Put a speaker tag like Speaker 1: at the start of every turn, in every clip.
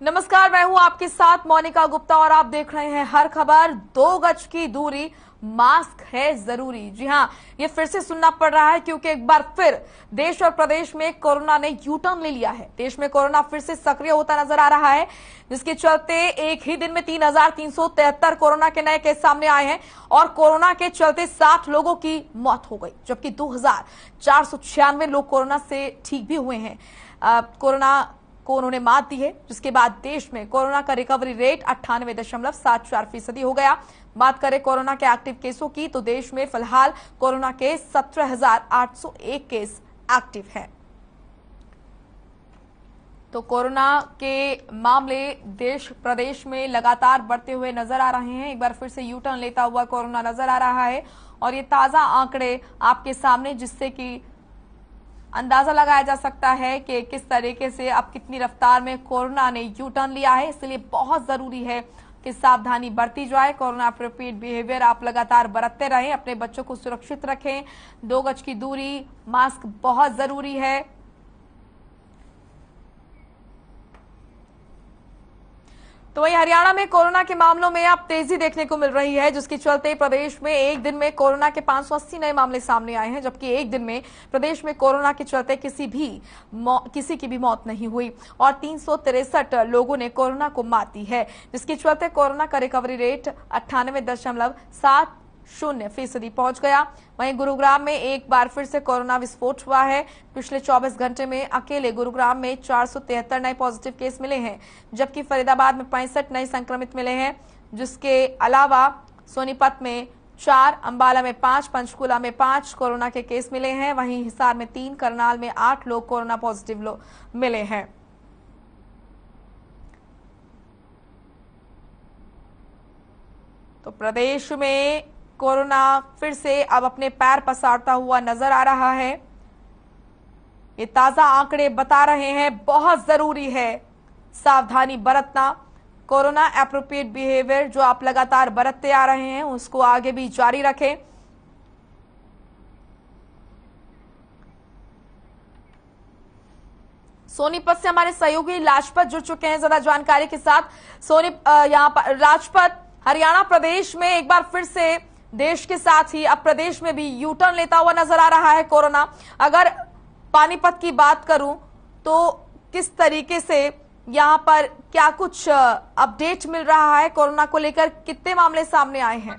Speaker 1: नमस्कार, मैं हूं आपके साथ मोनिका गुप्ता और आप देख रहे हैं हर खबर। 2 गज की दूरी, मास्क है जरूरी। जी हां, ये फिर से सुनना पड़ रहा है क्योंकि एक बार फिर देश और प्रदेश में कोरोना ने यू टर्न ले लिया है। देश में कोरोना फिर से सक्रिय होता नजर आ रहा है, जिसके चलते एक ही दिन में 3,373 कोरोना के नए केस सामने आए हैं और कोरोना के चलते 60 लोगों की मौत हो गई, जबकि 2,496 लोग कोरोना से ठीक भी हुए हैं। कोरोना को उन्होंने मात दी है, जिसके बाद देश में कोरोना का रिकवरी रेट 98.74% हो गया। बात करें कोरोना के एक्टिव केसों की तो देश में फिलहाल कोरोना के 17,801 केस एक्टिव हैं। तो कोरोना के मामले देश प्रदेश में लगातार बढ़ते हुए नजर आ रहे हैं। एक बार फिर से यू टर्न लेता हुआ कोरोना नजर आ रहा है और ये ताजा आंकड़े आपके सामने, जिससे कि अंदाजा लगाया जा सकता है कि किस तरीके से अब कितनी रफ्तार में कोरोना ने यू टर्न लिया है। इसलिए बहुत जरूरी है कि सावधानी बरती जाए। कोरोना अप्रोप्रिएट बिहेवियर आप लगातार बरतते रहें, अपने बच्चों को सुरक्षित रखें। 2 गज की दूरी, मास्क बहुत जरूरी है। तो वहीं हरियाणा में कोरोना के मामलों में अब तेजी देखने को मिल रही है, जिसके चलते प्रदेश में एक दिन में कोरोना के 580 नए मामले सामने आए हैं, जबकि एक दिन में प्रदेश में कोरोना के चलते किसी की भी मौत नहीं हुई और 363 लोगों ने कोरोना को मात दी है, जिसके चलते कोरोना का रिकवरी रेट 98.70% पहुंच गया। वहीं गुरुग्राम में एक बार फिर से कोरोना विस्फोट हुआ है। पिछले 24 घंटे में अकेले गुरुग्राम में 473 नए पॉजिटिव केस मिले हैं, जबकि फरीदाबाद में 65 नए संक्रमित मिले हैं। जिसके अलावा सोनीपत में 4, अंबाला में 5, पंचकुला में 5 कोरोना के केस मिले हैं। वहीं हिसार में 3, करनाल में 8 लोग कोरोना पॉजिटिव मिले हैं। तो प्रदेश में कोरोना फिर से अब अपने पैर पसारता हुआ नजर आ रहा है। ये ताजा आंकड़े बता रहे हैं, बहुत जरूरी है सावधानी बरतना। कोरोना एप्रोप्रिएट बिहेवियर जो आप लगातार बरतते आ रहे हैं, उसको आगे भी जारी रखें। सोनीपत से हमारे सहयोगी लाजपत जुड़ चुके हैं ज्यादा जानकारी के साथ। यहाँ पर राजपत, हरियाणा प्रदेश में एक बार फिर से देश के साथ ही अब प्रदेश में भी यू टर्न लेता हुआ नजर आ रहा है कोरोना। अगर पानीपत की बात करूं तो किस तरीके से यहां पर क्या कुछ अपडेट मिल रहा है कोरोना को लेकर, कितने मामले सामने आए हैं?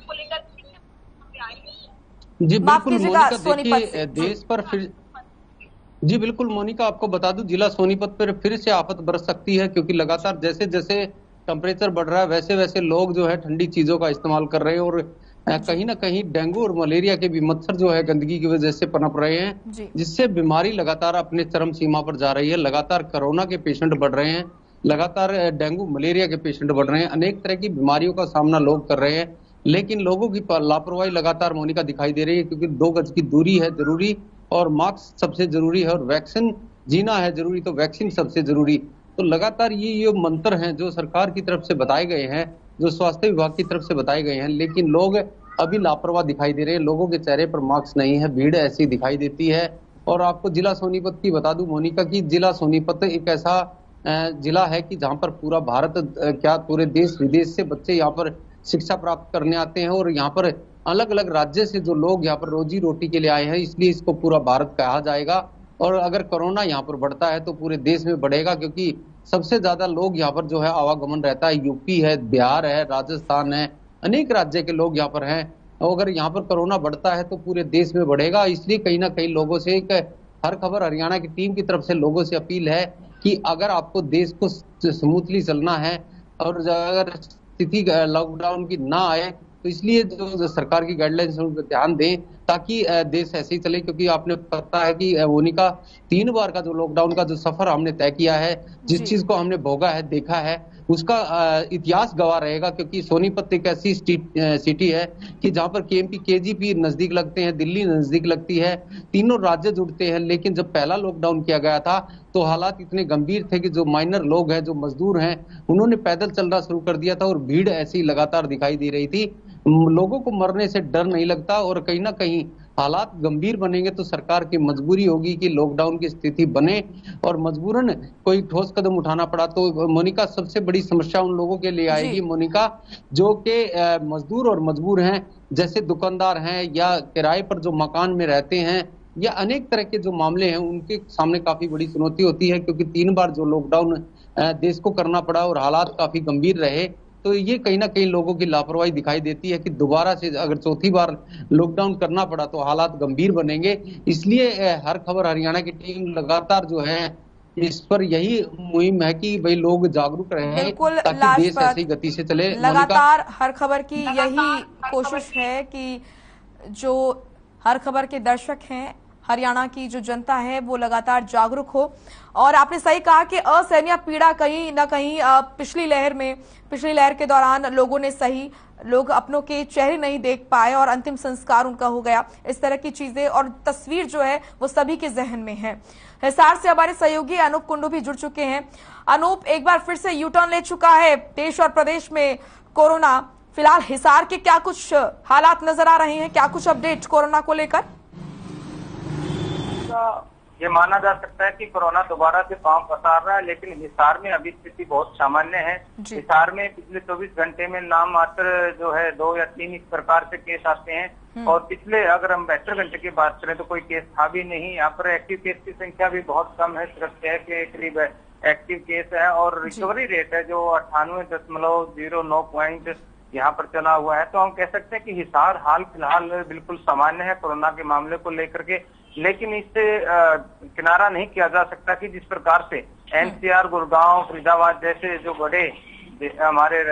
Speaker 2: जी बिल्कुल मोनिका,
Speaker 1: देखिए
Speaker 2: देश पर फिर जी बिल्कुल मोनिका, आपको बता दूं जिला सोनीपत पर फिर से आफत बरस सकती है, क्योंकि लगातार जैसे जैसे टेम्परेचर बढ़ रहा है वैसे वैसे लोग जो है ठंडी चीजों का इस्तेमाल कर रहे हैं और कहीं ना कहीं डेंगू और मलेरिया के भी मच्छर जो है गंदगी की वजह से पनप रहे हैं, जिससे बीमारी लगातार अपने चरम सीमा पर जा रही है। लगातार कोरोना के पेशेंट बढ़ रहे हैं, लगातार डेंगू मलेरिया के पेशेंट बढ़ रहे हैं, अनेक तरह की बीमारियों का सामना लोग कर रहे हैं, लेकिन लोगों की लापरवाही लगातार मोनिका दिखाई दे रही है, क्योंकि 2 गज की दूरी है जरूरी और मास्क सबसे जरूरी है और वैक्सीन जीना है जरूरी, तो वैक्सीन सबसे जरूरी। तो लगातार ये मंत्र हैं जो सरकार की तरफ से बताए गए हैं, जो स्वास्थ्य विभाग की तरफ से बताए गए हैं, लेकिन लोग अभी लापरवाह दिखाई दे रहे हैं। लोगों के चेहरे पर मास्क नहीं है, भीड़ ऐसी दिखाई देती है। और आपको जिला सोनीपत की बता दूं मोनिका की, जिला सोनीपत एक ऐसा जिला है कि जहां पर पूरा भारत क्या पूरे देश विदेश से बच्चे यहाँ पर शिक्षा प्राप्त करने आते हैं और यहाँ पर अलग अलग राज्य से जो लोग यहाँ पर रोजी रोटी के लिए आए हैं, इसलिए इसको पूरा भारत कहा जाएगा। और अगर कोरोना यहाँ पर बढ़ता है तो पूरे देश में बढ़ेगा, क्योंकि सबसे ज्यादा लोग यहाँ पर जो है आवागमन रहता है। यूपी है, बिहार है, राजस्थान है, अनेक राज्य के लोग यहाँ पर हैं। और अगर यहाँ पर कोरोना बढ़ता है तो पूरे देश में बढ़ेगा। इसलिए कहीं ना कहीं लोगों से एक हर खबर हरियाणा की टीम की तरफ से लोगों से अपील है कि अगर आपको देश को स्मूथली चलना है और अगर स्थिति लॉकडाउन की ना आए, तो इसलिए जो सरकार की गाइडलाइंस है उन पर ध्यान दें, ताकि देश ऐसे ही चले। क्योंकि आपने पता है कि मोनिका 3 बार का जो लॉकडाउन का जो सफर हमने तय किया है, जिस चीज को हमने भोगा है, देखा है, उसका इतिहास गवाह रहेगा। क्योंकि सोनीपत एक ऐसी सिटी है कि जहां पर केएमपी केजीपी नजदीक लगते हैं, दिल्ली नजदीक लगती है, तीनों राज्य जुड़ते हैं। लेकिन जब पहला लॉकडाउन किया गया था तो हालात इतने गंभीर थे कि जो माइनर लोग हैं, जो मजदूर हैं, उन्होंने पैदल चलना शुरू कर दिया था और भीड़ ऐसी लगातार दिखाई दे रही थी। लोगों को मरने से डर नहीं लगता और कहीं ना कहीं हालात गंभीर बनेंगे तो सरकार की मजबूरी होगी कि लॉकडाउन की स्थिति बने और मजबूरन कोई ठोस कदम उठाना पड़ा तो मोनिका सबसे बड़ी समस्या उन लोगों के लिए
Speaker 1: जी।
Speaker 2: आएगी मोनिका, जो कि मजदूर और मजबूर हैं, जैसे दुकानदार हैं या किराए पर जो मकान में रहते हैं या अनेक तरह के जो मामले हैं उनके सामने काफी बड़ी चुनौती होती है, क्योंकि 3 बार जो लॉकडाउन देश को करना पड़ा और हालात काफी गंभीर रहे, तो ये कहीं ना कहीं लोगों की लापरवाही दिखाई देती है कि दोबारा से अगर चौथी बार लॉकडाउन करना पड़ा तो हालात गंभीर बनेंगे। इसलिए हर खबर हरियाणा की टीम लगातार जो है इस पर यही मुहिम है कि भाई लोग जागरूक रहे
Speaker 1: बिल्कुल
Speaker 2: ताकि देश
Speaker 1: लाजपत,
Speaker 2: ऐसी गति से चले।
Speaker 1: लगातार हर खबर की यही कोशिश है कि जो हर खबर के दर्शक हैं, हरियाणा की जो जनता है वो लगातार जागरूक हो। और आपने सही कहा कि असहनीय पीड़ा कहीं ना कहीं पिछली लहर के दौरान लोग अपनों के चेहरे नहीं देख पाए और अंतिम संस्कार उनका हो गया। इस तरह की चीजें और तस्वीर जो है वो सभी के जहन में है। हिसार से हमारे सहयोगी अनूप कुंडू भी जुड़ चुके हैं। अनूप, एक बार फिर से यू टर्न ले चुका है देश और प्रदेश में कोरोना। फिलहाल हिसार के क्या कुछ हालात नजर आ रहे हैं, क्या कुछ अपडेट कोरोना को लेकर?
Speaker 3: ये माना जा सकता है कि कोरोना दोबारा से पांव पसार रहा है, लेकिन हिसार में अभी स्थिति बहुत सामान्य है। हिसार में पिछले 24 घंटे में नाम मात्र जो है 2 या 3 इस प्रकार से केस आते हैं और पिछले अगर हम 72 घंटे की बात करें तो कोई केस था भी नहीं। यहाँ पर एक्टिव केस की संख्या भी बहुत कम है, सिर्फ 6 के करीब एक्टिव केस है और रिकवरी रेट है जो 98.09 पॉइंट यहाँ पर चला हुआ है। तो हम कह सकते हैं कि हिसार हाल फिलहाल बिल्कुल सामान्य है कोरोना के मामले को लेकर के, लेकिन इससे किनारा नहीं किया जा सकता कि जिस प्रकार से एनसीआर, गुड़गांव, फरीदाबाद जैसे जो बड़े हमारे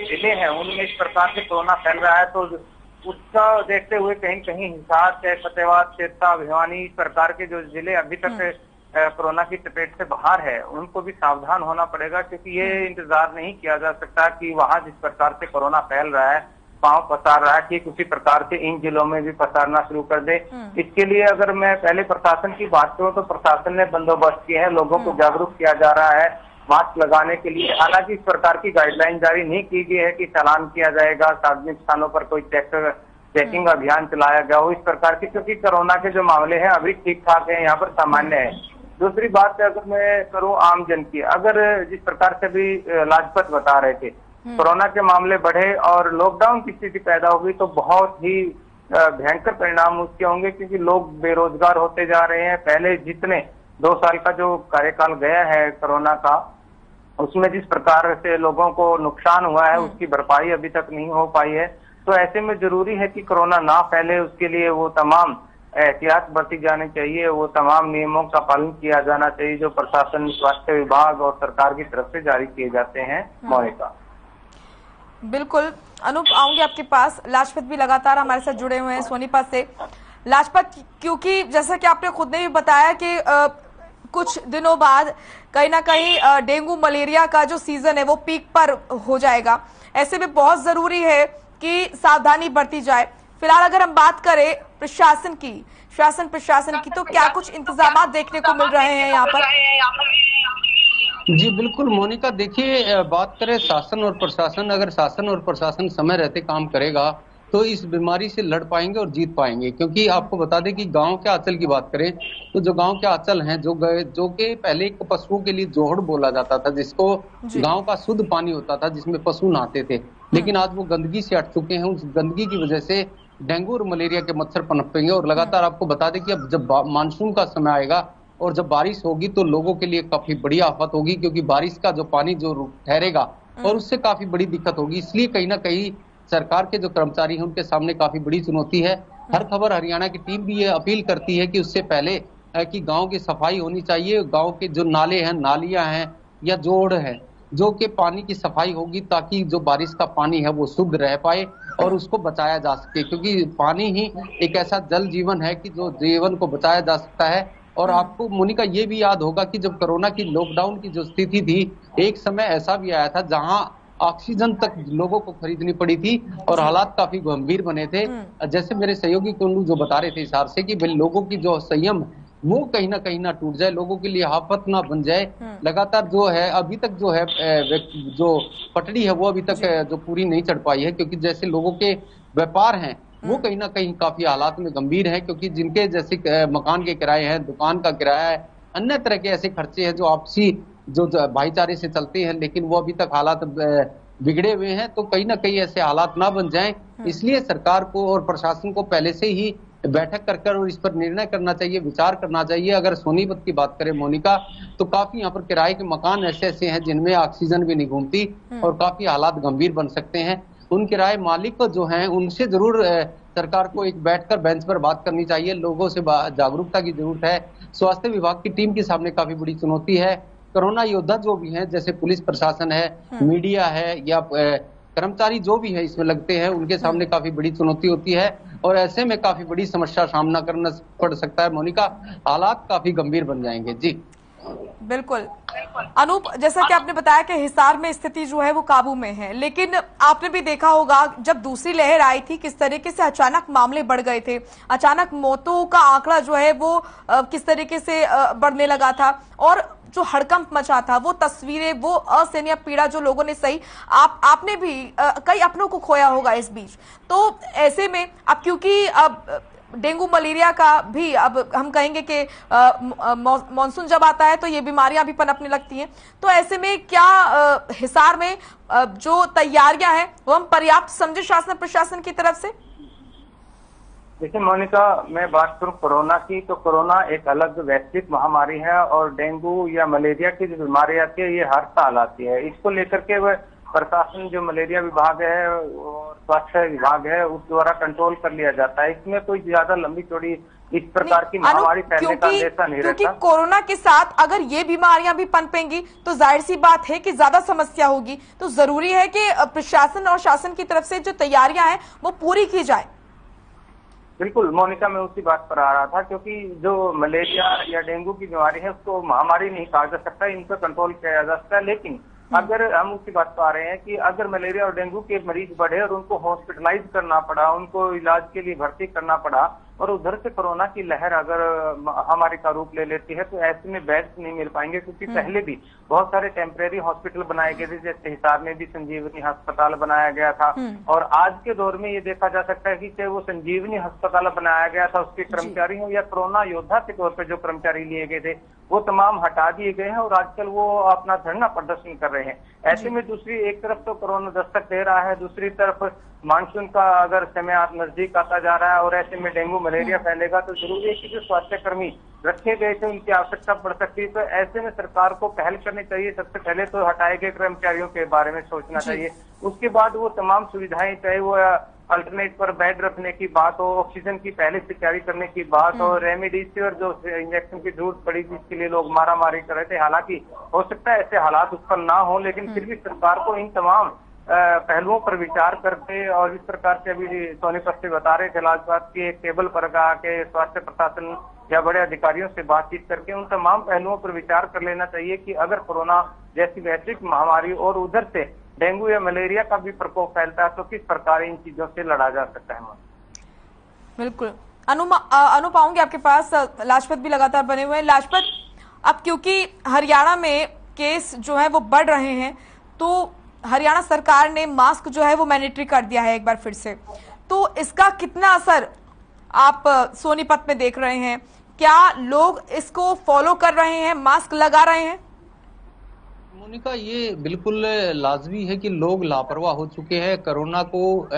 Speaker 3: जिले हैं उनमें इस प्रकार से कोरोना फैल रहा है, तो उसका देखते हुए कहीं कहीं हिसार, फतेहाबाद, सिरसा, भिवानी इस प्रकार के जो जिले अभी तक कोरोना की चपेट से बाहर है उनको भी सावधान होना पड़ेगा, क्योंकि ये इंतजार नहीं किया जा सकता कि वहां जिस प्रकार से कोरोना फैल रहा है, पांव पसार रहा है, ठीक उसी प्रकार से इन जिलों में भी पसारना शुरू कर दे। इसके लिए अगर मैं पहले प्रशासन की बात करूं तो प्रशासन ने बंदोबस्त किए हैं, लोगों को जागरूक किया जा रहा है मास्क लगाने के लिए। हालांकि इस प्रकार की गाइडलाइन जारी नहीं की गई है कि चालान किया जाएगा, सार्वजनिक स्थानों पर कोई चेकिंग अभियान चलाया गया हो इस प्रकार की, क्योंकि कोरोना के जो मामले हैं अभी ठीक ठाक है, यहाँ पर सामान्य है। दूसरी बात अगर मैं करूं आम जन की, अगर जिस प्रकार से भी लाजपत बता रहे थे कोरोना के मामले बढ़े और लॉकडाउन की स्थिति पैदा होगी तो बहुत ही भयंकर परिणाम उसके होंगे, क्योंकि लोग बेरोजगार होते जा रहे हैं। पहले जितने 2 साल का जो कार्यकाल गया है कोरोना का, उसमें जिस प्रकार से लोगों को नुकसान हुआ है उसकी भरपाई अभी तक नहीं हो पाई है। तो ऐसे में जरूरी है कि कोरोना ना फैले, उसके लिए वो तमाम एहतियात बरती जानी चाहिए, वो तमाम नियमों का पालन किया जाना चाहिए जो प्रशासन, स्वास्थ्य विभाग और सरकार की तरफ से जारी किए जाते हैं। मोनिका,
Speaker 1: बिल्कुल अनूप, आऊंगी आपके पास। लाजपत भी लगातार हमारे साथ जुड़े हुए हैं सोनीपत से। लाजपत, क्योंकि जैसा कि आपने खुद ने भी बताया कि कुछ दिनों बाद कहीं ना कहीं डेंगू मलेरिया का जो सीजन है वो पीक पर हो जाएगा, ऐसे में बहुत जरूरी है कि सावधानी बरती जाए। फिलहाल अगर हम बात करें प्रशासन की तो क्या कुछ इंतजाम देखने को मिल रहे हैं यहाँ पर?
Speaker 2: जी बिल्कुल मोनिका, देखिए बात करें शासन और प्रशासन, अगर शासन और प्रशासन समय रहते काम करेगा तो इस बीमारी से लड़ पाएंगे और जीत पाएंगे। क्योंकि आपको बता दें कि गांव के आंचल की बात करें तो जो गांव के आंचल हैं जो कि पहले एक पशुओं के लिए जोहड़ बोला जाता था, जिसको गांव का शुद्ध पानी होता था जिसमें पशु नहाते थे, लेकिन आज वो गंदगी से हट चुके हैं। उस गंदगी की वजह से डेंगू और मलेरिया के मच्छर पनपेंगे और लगातार आपको बता दें कि अब जब मानसून का समय आएगा और जब बारिश होगी तो लोगों के लिए काफी बड़ी आफत होगी, क्योंकि बारिश का जो पानी जो ठहरेगा और उससे काफी बड़ी दिक्कत होगी। इसलिए कहीं ना कहीं सरकार के जो कर्मचारी हैं उनके सामने काफी बड़ी चुनौती है। हर खबर हरियाणा की टीम भी ये अपील करती है कि उससे पहले कि गांव की सफाई होनी चाहिए, गांव के जो नाले हैं, नालियां हैं या जोड़ है, जो कि पानी की सफाई होगी ताकि जो बारिश का पानी है वो शुद्ध रह पाए और उसको बचाया जा सके, क्योंकि पानी ही एक ऐसा जल जीवन है कि जो जीवन को बचाया जा सकता है। और आपको मोनिका ये भी याद होगा कि जब कोरोना की लॉकडाउन की जो स्थिति थी, एक समय ऐसा भी आया था जहां ऑक्सीजन तक लोगों को खरीदनी पड़ी थी और हालात काफी गंभीर बने थे। जैसे मेरे सहयोगी कुंडू जो बता रहे थे हिसार से कि लोगों की जो संयम वो कहीं ना टूट जाए, लोगों के लिए आफत ना बन जाए। लगातार जो है अभी तक जो है जो पटड़ी है वो अभी तक जो पूरी नहीं चढ़ पाई है, क्योंकि जैसे लोगों के व्यापार हैं वो कहीं ना कहीं काफी हालात में गंभीर है, क्योंकि जिनके जैसे मकान के किराए हैं, दुकान का किराया है, अन्य तरह के ऐसे खर्चे हैं जो आपसी जो भाईचारे से चलते हैं, लेकिन वो अभी तक हालात बिगड़े हुए हैं। तो कहीं ना कहीं ऐसे हालात ना बन जाएं, इसलिए सरकार को और प्रशासन को पहले से ही बैठक कर और इस पर निर्णय करना चाहिए, विचार करना चाहिए। अगर सोनीपत की बात करें मोनिका, तो काफी यहाँ पर किराए के मकान ऐसे ऐसे हैं जिनमें ऑक्सीजन भी नहीं घूमती और काफी हालात गंभीर बन सकते हैं। उन किराए मालिक जो हैं उनसे जरूर सरकार को एक बैठकर बेंच पर बात करनी चाहिए। लोगों से जागरूकता की जरूरत है। स्वास्थ्य विभाग की टीम के सामने काफी बड़ी चुनौती है। कोरोना योद्धा जो भी हैं, जैसे पुलिस प्रशासन है, मीडिया है या कर्मचारी जो भी है इसमें लगते हैं, उनके सामने काफी बड़ी चुनौती होती है और ऐसे में काफी बड़ी समस्या सामना करना पड़ सकता है। मोनिका, हालात काफी गंभीर बन जाएंगे। जी
Speaker 1: बिल्कुल। अनूप, जैसा कि आपने बताया कि हिसार में स्थिति जो है वो काबू में है, लेकिन आपने भी देखा होगा जब दूसरी लहर आई थी किस तरीके से अचानक मामले बढ़ गए थे, अचानक मौतों का आंकड़ा जो है वो किस तरीके से बढ़ने लगा था और जो हड़कंप मचा था, वो तस्वीरें, वो असहनीय पीड़ा जो लोगों ने सही, आपने भी कई अपनों को खोया होगा इस बीच। तो ऐसे में अब क्योंकि अब डेंगू मलेरिया का भी अब हम कहेंगे कि मॉनसून जब आता है तो ये बीमारियां भी पनपने लगती हैं, तो ऐसे में क्या हिसार में जो तैयारियां हैं वो हम पर्याप्त समझे शासन प्रशासन की तरफ से?
Speaker 3: देखिए मोनिका, मैं बात करूं कोरोना की, तो कोरोना एक अलग वैश्विक महामारी है और डेंगू या मलेरिया की जो बीमारी आती है ये हर साल आती है। इसको लेकर के वह प्रशासन जो मलेरिया विभाग है और स्वास्थ्य विभाग है उस द्वारा कंट्रोल कर लिया जाता है। इसमें कोई ज्यादा लंबी चौड़ी इस प्रकार की महामारी फैलने का अंदेशा नहीं रहता।
Speaker 1: क्योंकि कोरोना के साथ अगर ये बीमारियां भी पनपेंगी तो जाहिर सी बात है कि ज्यादा समस्या होगी। तो जरूरी है कि प्रशासन और शासन की तरफ से जो तैयारियां हैं वो पूरी की जाए।
Speaker 3: बिल्कुल मोनिका, मैं उसी बात पर आ रहा था, क्योंकि जो मलेरिया या डेंगू की बीमारी है उसको महामारी नहीं कहा जा सकता, इन पर कंट्रोल किया जा सकता है। लेकिन अगर हम उसी बात पर आ रहे हैं कि अगर मलेरिया और डेंगू के मरीज बढ़े और उनको हॉस्पिटलाइज करना पड़ा, उनको इलाज के लिए भर्ती करना पड़ा और उधर से कोरोना की लहर अगर महामारी का रूप ले लेती है, तो ऐसे में बेड्स नहीं मिल पाएंगे। क्योंकि पहले भी बहुत सारे टेम्परेरी हॉस्पिटल बनाए गए थे, जैसे हिसार में भी संजीवनी अस्पताल बनाया गया था। और आज के दौर में ये देखा जा सकता है कि चाहे वो संजीवनी अस्पताल बनाया गया था, उसके कर्मचारी हो या कोरोना योद्धा के तौर पर जो कर्मचारी लिए गए थे, वो तमाम हटा दिए गए हैं और आजकल वो अपना धरना प्रदर्शन कर रहे हैं। ऐसे में दूसरी एक तरफ तो कोरोना दस्तक दे रहा है, दूसरी तरफ मानसून का अगर समय नजदीक आता जा रहा है और ऐसे में डेंगू मलेरिया फैलेगा, तो जरूरी है कि जो स्वास्थ्य कर्मी रखे गए थे उनकी आवश्यकता पड़ सकती है। तो ऐसे में सरकार को पहल करनी चाहिए। सबसे पहले तो हटाए गए कर्मचारियों के बारे में सोचना चाहिए, उसके बाद वो तमाम सुविधाएं, चाहे वो अल्टरनेट पर बेड रखने की बात हो, ऑक्सीजन की पहले से तैयारी करने की बात हो, रेमडेसिविर जो इंजेक्शन की जरूरत पड़ी जिसके लिए लोग मारामारी कर रहे थे, हालांकि हो सकता है ऐसे हालात उत्पन्न ना हो, लेकिन फिर भी सरकार को इन तमाम पहलुओं पर विचार करके और इस प्रकार से अभी सोनीपत से बता रहे थे लाजपात की एक टेबल पर आके स्वास्थ्य प्रशासन या बड़े अधिकारियों से बातचीत करके उन तमाम पहलुओं पर विचार कर लेना चाहिए कि अगर कोरोना जैसी वैश्विक महामारी और उधर से डेंगू या मलेरिया का भी प्रकोप फैलता है तो किस प्रकार इन चीजों से लड़ा जा सकता है।
Speaker 1: बिल्कुल। अनु पाऊंगी आपके पास, लाजपत भी लगातार बने हुए हैं। लाजपत, अब क्योंकि हरियाणा में केस जो है वो बढ़ रहे हैं, तो हरियाणा सरकार ने मास्क जो है वो मैंडेटरी कर दिया है एक बार फिर से, तो इसका कितना असर आप सोनीपत में देख रहे हैं? क्या लोग इसको फॉलो कर रहे हैं, मास्क लगा रहे हैं?
Speaker 2: मोनिका, ये बिल्कुल लाजमी है कि लोग लापरवाह हो चुके हैं। कोरोना को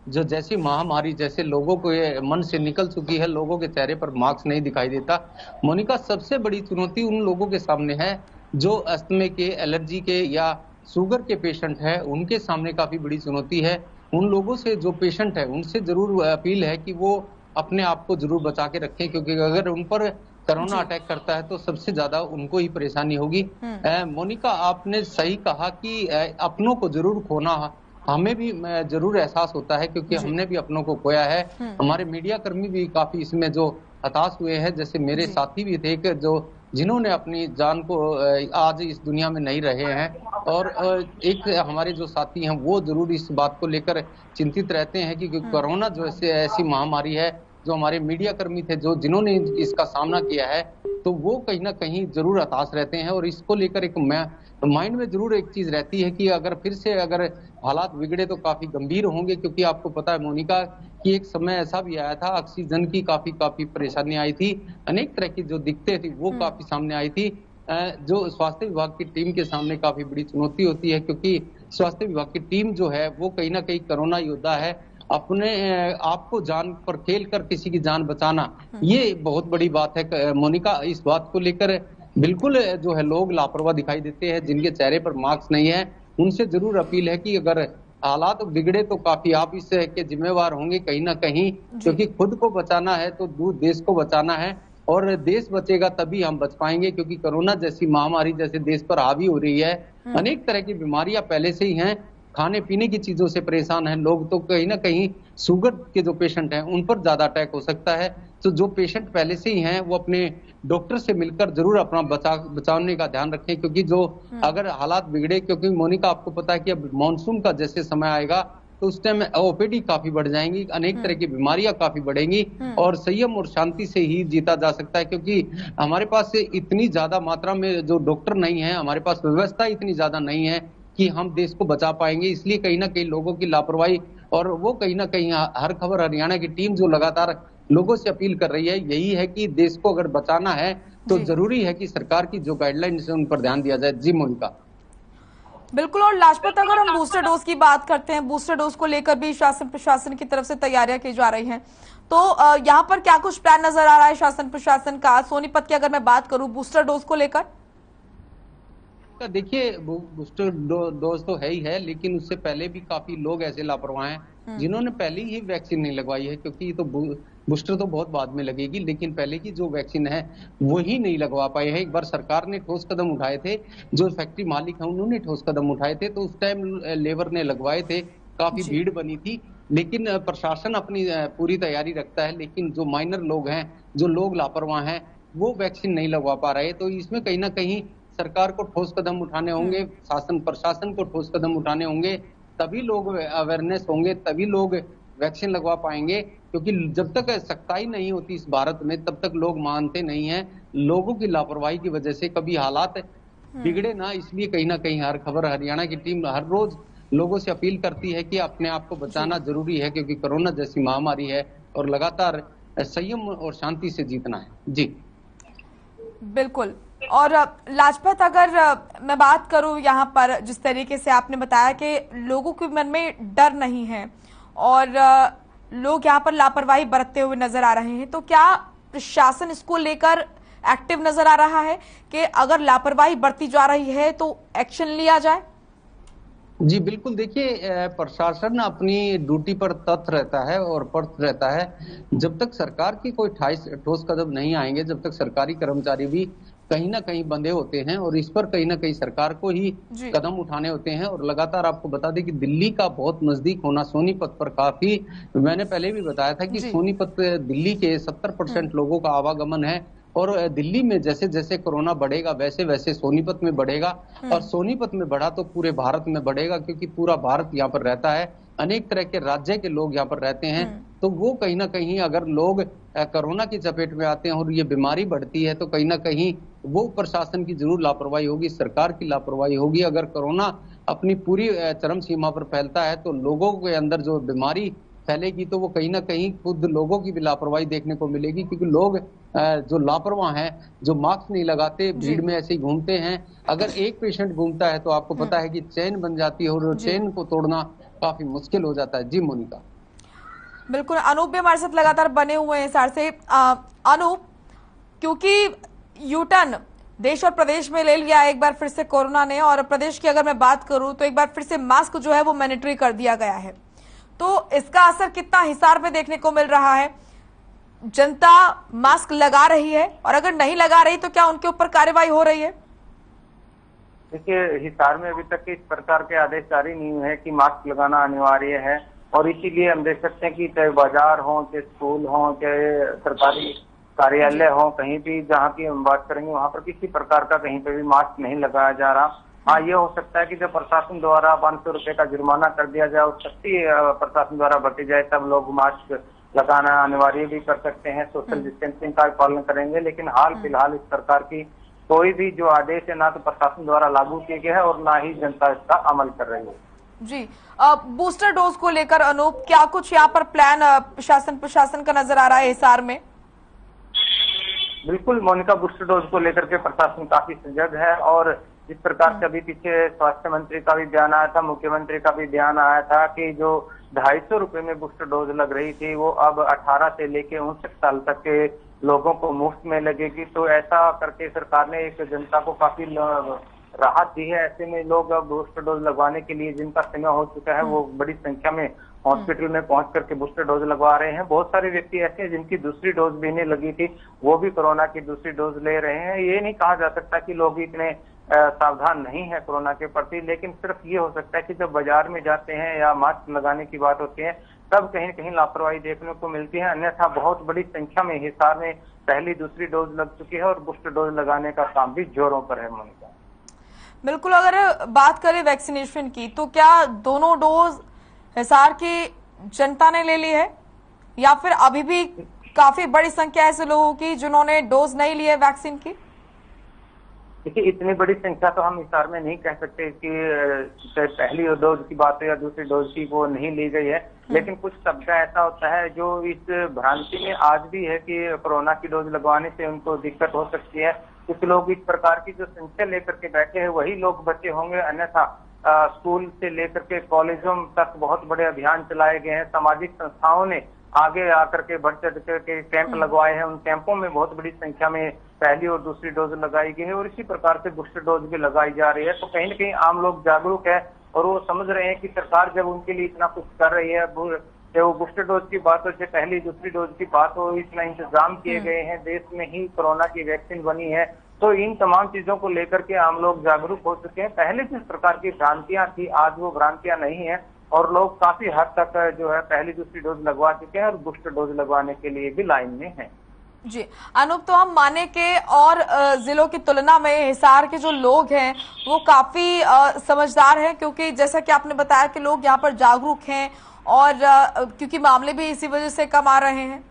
Speaker 2: जो जैसी महामारी जैसे लोगों को ये मन से निकल चुकी है, लोगों के चेहरे पर मास्क नहीं दिखाई देता। मोनिका, सबसे बड़ी चुनौती उन लोगों के सामने है जो अस्थमे के, एलर्जी के या शुगर के पेशेंट है, उनके सामने काफी बड़ी चुनौती है। उन लोगों से जो पेशेंट है उनसे जरूर अपील है कि वो अपने आप को जरूर बचा के रखें, क्योंकि अगर उन पर कोरोना अटैक करता है तो सबसे ज्यादा उनको ही परेशानी होगी। मोनिका, आपने सही कहा कि अपनों को जरूर खोना हमें भी जरूर एहसास होता है, क्योंकि हमने भी अपनों को खोया है। हमारे मीडिया कर्मी भी काफी इसमें जो हताश हुए हैं, जैसे मेरे साथी भी थे कि जो जिन्होंने अपनी जान को आज इस दुनिया में नहीं रहे हैं, और एक हमारे जो साथी हैं वो जरूर इस बात को लेकर चिंतित रहते हैं कि कोरोना जो ऐसी महामारी है, जो हमारे मीडिया कर्मी थे जो जिन्होंने इसका सामना किया है, तो वो कहीं ना कहीं जरूर हताश रहते हैं। और इसको लेकर एक माइंड में जरूर एक चीज रहती है कि अगर फिर से अगर हालात बिगड़े तो काफी गंभीर होंगे, क्योंकि आपको पता है मोनिका कि एक समय ऐसा भी आया था, ऑक्सीजन की काफी परेशानी आई थी, अनेक तरह की जो दिक्कतें थी वो काफी सामने आई थी, जो स्वास्थ्य विभाग की टीम के सामने काफी बड़ी चुनौती होती है, क्योंकि स्वास्थ्य विभाग की टीम जो है वो कहीं ना कहीं कोरोना योद्धा है। अपने आप को जान पर खेल कर किसी की जान बचाना, ये बहुत बड़ी बात है मोनिका। इस बात को लेकर बिल्कुल जो है लोग लापरवाह दिखाई देते हैं, जिनके चेहरे पर मास्क नहीं है, उनसे जरूर अपील है कि अगर हालात बिगड़े तो काफी आप इसके जिम्मेवार होंगे कहीं ना कहीं, क्योंकि खुद को बचाना है तो दूर देश को बचाना है, और देश बचेगा तभी हम बच पाएंगे, क्योंकि कोरोना जैसी महामारी जैसे देश पर हावी हो रही है, अनेक तरह की बीमारियां पहले से ही हैं, खाने पीने की चीजों से परेशान हैं लोग, तो कहीं ना कहीं शुगर के जो पेशेंट हैं उन पर ज्यादा अटैक हो सकता है। तो जो पेशेंट पहले से ही हैं वो अपने डॉक्टर से मिलकर जरूर अपना बचाने का ध्यान रखें, क्योंकि जो अगर हालात बिगड़े, क्योंकि मोनिका आपको पता है कि अब मानसून का जैसे समय आएगा तो उस टाइम ओपीडी काफी बढ़ जाएंगी, अनेक तरह की बीमारियां काफी बढ़ेंगी, और संयम और शांति से ही जीता जा सकता है, क्योंकि हमारे पास इतनी ज्यादा मात्रा में जो डॉक्टर नहीं है, हमारे पास व्यवस्था इतनी ज्यादा नहीं है कि हम देश को बचा पाएंगे। इसलिए कहीं ना कहीं लोगों की लापरवाही, और वो कहीं ना कहीं हर खबर हरियाणा की टीम जो लगातार लोगों से अपील कर रही है, यही है कि देश को अगर बचाना है तो जरूरी है कि सरकार की जो गाइडलाइंस है उन पर ध्यान दिया जाए। जी मोनिका।
Speaker 1: बिल्कुल। और लाजपत, अगर हम बूस्टर डोज की बात करते हैं, बूस्टर डोज को लेकर भी शासन प्रशासन की तरफ से तैयारियां की जा रही हैं, तो यहाँ पर क्या कुछ प्लान नजर आ रहा है शासन प्रशासन का? सोनीपत की अगर मैं बात करूं बूस्टर डोज को लेकर,
Speaker 2: देखिए बूस्टर डोज तो है ही है, लेकिन उससे पहले भी काफी लोग ऐसे लापरवाह हैं जिन्होंने पहले ही वैक्सीन नहीं लगवाई है, क्योंकि तो बूस्टर तो बहुत बाद में लगेगी, लेकिन पहले की जो वैक्सीन है वही नहीं लगवा पाए हैं। एक बार सरकार ने ठोस कदम उठाए थे, जो फैक्ट्री मालिक है उन्होंने ठोस कदम उठाए थे, तो उस टाइम लेबर ने लगवाए थे, काफी भीड़ बनी थी, लेकिन प्रशासन अपनी पूरी तैयारी रखता है, लेकिन जो माइनर लोग हैं, जो लोग लापरवाह हैं, वो वैक्सीन नहीं लगवा पा रहे। तो इसमें कहीं ना कहीं सरकार को ठोस कदम उठाने होंगे, शासन प्रशासन को ठोस कदम उठाने होंगे, तभी लोग अवेयरनेस होंगे, तभी लोग वैक्सीन लगवा पाएंगे, क्योंकि जब तक सख्ताई नहीं होती इस भारत में तब तक लोग मानते नहीं हैं। लोगों की लापरवाही की वजह से कभी हालात बिगड़े ना, इसलिए कहीं ना कहीं हर खबर हरियाणा की टीम हर रोज लोगों से अपील करती है कि अपने आप को बचाना जरूरी है, क्योंकि कोरोना जैसी महामारी है और लगातार संयम और शांति से जीतना है। जी
Speaker 1: बिल्कुल। और लाजपत, अगर मैं बात करूं यहाँ पर, जिस तरीके से आपने बताया कि लोगों के मन में डर नहीं है और लोग यहाँ पर लापरवाही बरतते हुए नजर आ रहे हैं, तो क्या प्रशासन इसको लेकर एक्टिव नजर आ रहा है कि अगर लापरवाही बढ़ती जा रही है तो एक्शन लिया जाए?
Speaker 2: जी बिल्कुल। देखिए प्रशासन अपनी ड्यूटी पर तत्पर रहता है और परत रहता है। जब तक सरकार की कोई ठोस कदम नहीं आएंगे, जब तक सरकारी कर्मचारी भी कहीं ना कहीं बंधे होते हैं, और इस पर कहीं ना कहीं सरकार को ही कदम उठाने होते हैं। और लगातार आपको बता दें कि दिल्ली का बहुत नजदीक होना सोनीपत पर काफी, मैंने पहले भी बताया था कि सोनीपत दिल्ली के 70% लोगों का आवागमन है, और दिल्ली में जैसे जैसे कोरोना बढ़ेगा वैसे वैसे सोनीपत में बढ़ेगा, और सोनीपत में बढ़ा तो पूरे भारत में बढ़ेगा, क्योंकि पूरा भारत यहाँ पर रहता है, अनेक तरह के राज्य के लोग यहाँ पर रहते हैं। तो वो कहीं ना कहीं अगर लोग कोरोना की चपेट में आते हैं और ये बीमारी बढ़ती है, तो कहीं ना कहीं वो प्रशासन की जरूर लापरवाही होगी, सरकार की लापरवाही होगी। अगर कोरोना अपनी पूरी चरम सीमा पर फैलता है तो लोगों के अंदर जो बीमारी फैलेगी, तो वो कहीं ना कहीं खुद लोगों की भी लापरवाही देखने को मिलेगी, क्योंकि लोग जो लापरवाह हैं, जो मास्क नहीं लगाते, भीड़ में ऐसे ही घूमते हैं। अगर एक पेशेंट घूमता है तो आपको पता है कि चेन बन जाती है, और चेन को तोड़ना काफी मुश्किल हो जाता है। जी मोनिका।
Speaker 1: बिल्कुल। अनूप भी हमारे साथ लगातार बने हुए हैं सार से। अनूप, क्योंकि यूटर्न देश और प्रदेश में ले लिया एक बार फिर से कोरोना ने, और प्रदेश की अगर मैं बात करूं तो एक बार फिर से मास्क जो है वो मैंडेटरी कर दिया गया है, तो इसका असर कितना हिसार में देखने को मिल रहा है? जनता मास्क लगा रही है, और अगर नहीं लगा रही तो क्या उनके ऊपर कार्रवाई हो रही है?
Speaker 3: देखिए, हिसार में अभी तक इस प्रकार के आदेश जारी नहीं हुए हैं कि मास्क लगाना अनिवार्य है, और इसीलिए हम देख सकते हैं कि चाहे बाजार हो, चाहे स्कूल हो, चाहे सरकारी कार्यालय हो, कहीं भी जहाँ की हम बात करेंगे वहाँ पर किसी प्रकार का कहीं पे भी मास्क नहीं लगाया जा रहा। हाँ, ये हो सकता है कि जब प्रशासन द्वारा 500 रुपए का जुर्माना कर दिया जाए और सख्ती प्रशासन द्वारा बरती जाए, तब लोग मास्क लगाना अनिवार्य भी कर सकते हैं, सोशल डिस्टेंसिंग का पालन करेंगे। लेकिन हाल फिलहाल इस प्रकार की कोई भी जो आदेश है ना तो प्रशासन द्वारा लागू किए गए हैं और ना ही जनता इसका अमल कर रही है।
Speaker 1: जी, बूस्टर डोज को लेकर अनूप, क्या कुछ यहाँ पर प्लान प्रशासन का नजर आ रहा है हिसार में?
Speaker 3: बिल्कुल मोनिका, बूस्टर डोज को लेकर के प्रशासन काफी सजग है और जिस प्रकार से अभी पीछे स्वास्थ्य मंत्री का भी बयान आया था, मुख्यमंत्री का भी बयान आया था कि जो 250 रुपए में बूस्टर डोज लग रही थी वो अब 18 से लेके 59 साल तक के लोगों को मुफ्त में लगेगी। तो ऐसा करके सरकार ने एक जनता को काफी राहत दी है। ऐसे में लोग अब बूस्टर डोज लगवाने के लिए जिनका समय हो चुका है वो बड़ी संख्या में हॉस्पिटल में पहुंच करके बूस्टर डोज लगवा रहे हैं। बहुत सारे व्यक्ति ऐसे हैं जिनकी दूसरी डोज भी नहीं लगी थी, वो भी कोरोना की दूसरी डोज ले रहे हैं। ये नहीं कहा जा सकता कि लोग इतने सावधान नहीं है कोरोना के प्रति, लेकिन सिर्फ ये हो सकता है कि जब बाजार में जाते हैं या मास्क लगाने की बात होती है तब कहीं कहीं लापरवाही देखने को मिलती है। अन्यथा बहुत बड़ी संख्या में हिसार में पहली दूसरी डोज लग चुकी है और बूस्टर डोज लगाने का काम भी जोरों पर है। मोनिका,
Speaker 1: बिल्कुल, अगर बात करें वैक्सीनेशन की तो क्या दोनों डोज हिसार की जनता ने ले ली है या फिर अभी भी काफी बड़ी संख्या ऐसे लोगों की जिन्होंने डोज नहीं ली है वैक्सीन की?
Speaker 3: देखिए, इतनी बड़ी संख्या तो हम हिसार में नहीं कह सकते कि चाहे पहली डोज की बात है या दूसरी डोज की वो नहीं ली गई है, लेकिन कुछ शब्द ऐसा होता है जो इस भ्रांति में आज भी है कि कोरोना की डोज लगवाने से उनको दिक्कत हो सकती है। कुछ लोग इस प्रकार की जो संख्या लेकर के बैठे हैं वही लोग बचे होंगे, अन्यथा स्कूल से लेकर के कॉलेजों तक बहुत बड़े अभियान चलाए गए हैं। सामाजिक संस्थाओं ने आगे आकर के बढ़ चढ़ के कैंप लगवाए हैं, उन कैंपों में बहुत बड़ी संख्या में पहली और दूसरी डोज लगाई गई है और इसी प्रकार से बूस्टर डोज भी लगाई जा रही है। तो कहीं न कहीं आम लोग जागरूक है और वो समझ रहे हैं कि सरकार जब उनके लिए इतना कुछ कर रही है, चाहे वो बूस्टर डोज की बात हो, चाहे पहली दूसरी डोज की बात हो, इतना इंतजाम किए गए हैं, देश में ही कोरोना की वैक्सीन बनी है, तो इन तमाम चीजों को लेकर के आम लोग जागरूक हो चुके हैं। पहले जिस प्रकार की भ्रांतियां थी आज वो भ्रांतियां नहीं है और लोग काफी हद तक जो है पहली दूसरी डोज लगवा चुके हैं और बूस्टर डोज लगवाने के लिए भी लाइन में है।
Speaker 1: जी अनूप, तो हम माने के और जिलों की तुलना में हिसार के जो लोग हैं वो काफी समझदार हैं, क्योंकि जैसा कि आपने बताया कि लोग यहाँ पर जागरूक हैं और क्योंकि मामले भी इसी वजह से कम आ रहे हैं।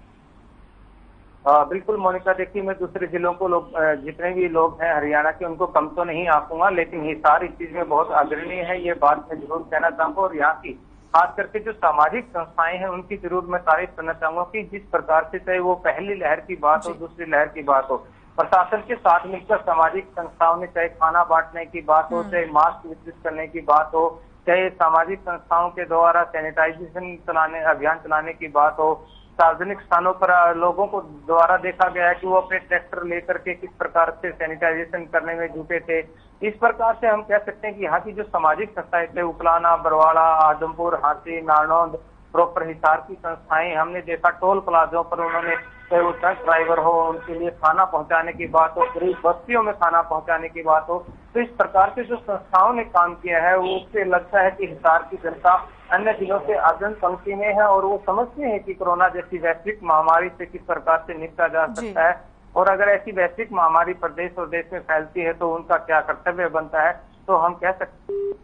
Speaker 3: बिल्कुल मोनिका, देखिए मैं दूसरे जिलों को लोग जितने भी लोग हैं हरियाणा के उनको कम तो नहीं आंकूंगा, लेकिन हिसार इस चीज में बहुत अग्रणी है, ये बात मैं जरूर कहना चाहूंगा। और यहाँ की खास करके जो सामाजिक संस्थाएं हैं उनकी जरूर मैं तारीफ करना चाहूंगा कि जिस प्रकार से चाहे वो पहली लहर की बात हो दूसरी लहर की बात हो, प्रशासन के साथ मिलकर सामाजिक संस्थाओं ने चाहे खाना बांटने की बात हो, चाहे मास्क वितरित करने की बात हो, चाहे सामाजिक संस्थाओं के द्वारा सैनिटाइजेशन अभियान चलाने की बात हो, सार्वजनिक स्थानों पर लोगों को द्वारा देखा गया है कि वो अपने ट्रैक्टर लेकर के किस प्रकार से सैनिटाइजेशन करने में जुटे थे। इस प्रकार से हम कह सकते हैं कि यहाँ की जो सामाजिक संस्थाएं थे, उकलाना, बरवाड़ा, आदमपुर, हांसी, नारनौंद, प्रॉपर हिसार की संस्थाएं हमने देखा टोल प्लाजों पर उन्होंने चाहे वो ट्रक ड्राइवर हो उनके लिए खाना पहुंचाने की बात हो, गरीब बस्तियों में खाना पहुंचाने की बात हो, तो इस प्रकार से जो संस्थाओं ने काम किया है वो उससे लगता है कि हिसार की जनता अन्य जिलों से अग्रणी पंक्ति में है और वो समझते हैं कि कोरोना जैसी वैश्विक महामारी से किस प्रकार से निपटा जा सकता है और अगर ऐसी वैश्विक महामारी प्रदेश और देश में फैलती है तो उनका क्या कर्तव्य बनता है। तो हम कह सकते हैं।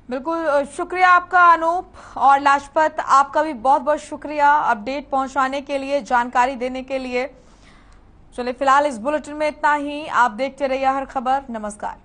Speaker 1: बिल्कुल, शुक्रिया आपका अनूप, और लाजपत आपका भी बहुत बहुत शुक्रिया अपडेट पहुंचाने के लिए, जानकारी देने के लिए। चलिए फिलहाल इस बुलेटिन में इतना ही। आप देखते रहिए हर खबर। नमस्कार।